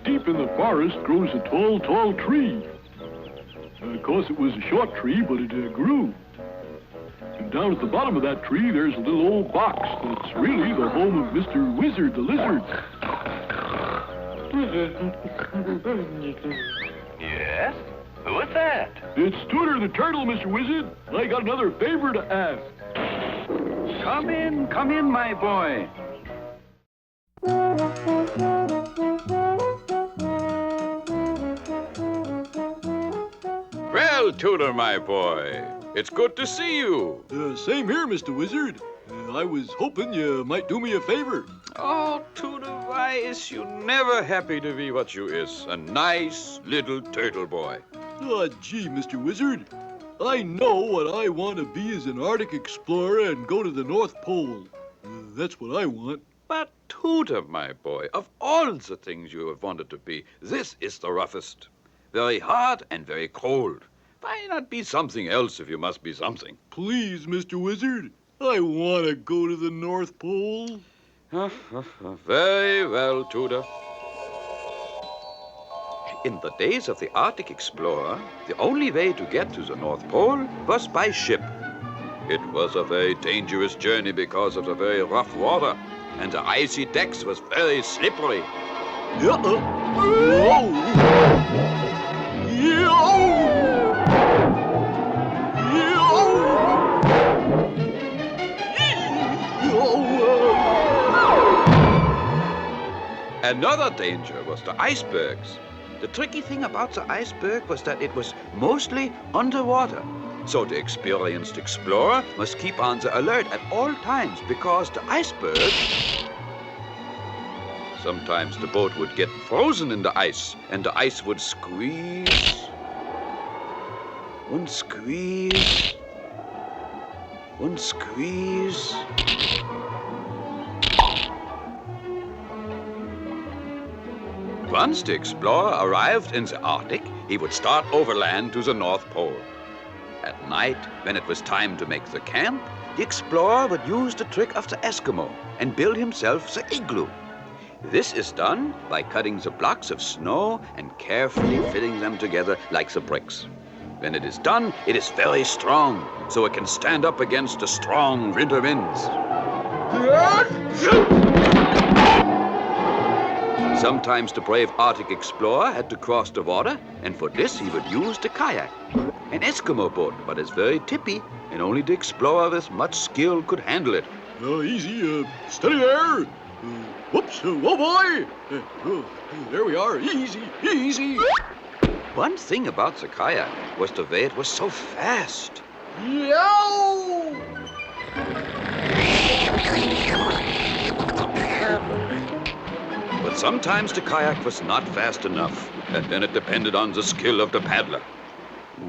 deep in the forest grows a tall, tall tree. Of course, it was a short tree, but it grew. And down at the bottom of that tree, there's a little old box that's really the home of Mr. Wizard the Lizard. Yes? Who is that? It's Tooter the Turtle, Mr. Wizard. I got another favor to ask. Come in, my boy. Well, Tooter, my boy, it's good to see you. Same here, Mr. Wizard. I was hoping you might do me a favor. Oh, Tooter, why is you never happy to be what you is? A nice little turtle boy. Oh, gee, Mr. Wizard. I know what I want to be as an Arctic explorer and go to the North Pole. That's what I want. But, Tooter, my boy, of all the things you have wanted to be, this is the roughest. Very hard and very cold. Why not be something else if you must be something? Please, Mr. Wizard. I want to go to the North Pole. Very well, Tooter. In the days of the Arctic explorer, the only way to get to the North Pole was by ship. It was a very dangerous journey because of the very rough water, and the icy decks was very slippery. Another danger was the icebergs. The tricky thing about the iceberg was that it was mostly underwater. So the experienced explorer must keep on the alert at all times because the iceberg... Sometimes the boat would get frozen in the ice and the ice would squeeze and squeeze and squeeze. Once the explorer arrived in the Arctic, he would start overland to the North Pole. At night, when it was time to make the camp, the explorer would use the trick of the Eskimo and build himself the igloo. This is done by cutting the blocks of snow and carefully fitting them together like the bricks. When it is done, it is very strong, so it can stand up against the strong winter winds. Sometimes the brave Arctic explorer had to cross the water, and for this he would use the kayak, an Eskimo boat, but it's very tippy, and only the explorer with much skill could handle it. Easy, steady there. Whoops, oh boy. There we are, easy, easy. One thing about the kayak was the way it was so fast. Yow! But sometimes the kayak was not fast enough, and then it depended on the skill of the paddler.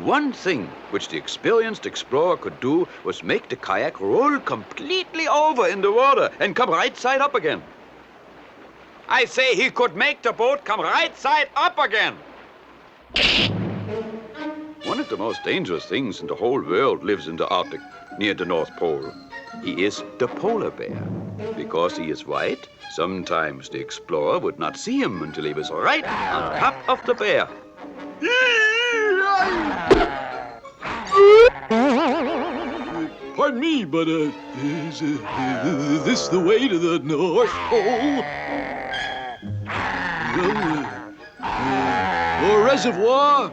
One thing which the experienced explorer could do was make the kayak roll completely over in the water and come right side up again. I say he could make the boat come right side up again. One of the most dangerous things in the whole world lives in the Arctic, near the North Pole. He is the polar bear. Because he is white, sometimes the explorer would not see him until he was right on top of the bear. Pardon me, but is this the way to the North Pole? Or reservoir?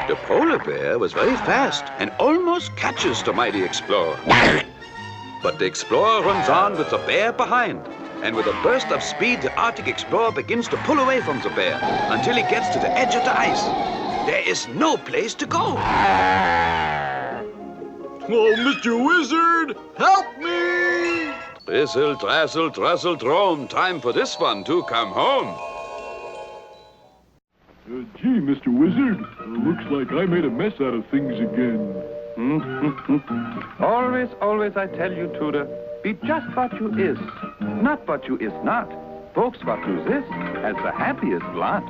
The polar bear was very fast and almost catches the mighty explorer. But the explorer runs on with the bear behind. And with a burst of speed, the Arctic explorer begins to pull away from the bear until he gets to the edge of the ice. There is no place to go. Oh, Mr. Wizard, help me! Drizzle, drazzle, druzzle, drome. Time for this one to come home. Gee, Mr. Wizard, looks like I made a mess out of things again. Always I tell you, Tooter, be just what you is, not what you is not. Folks what you is the happiest lot.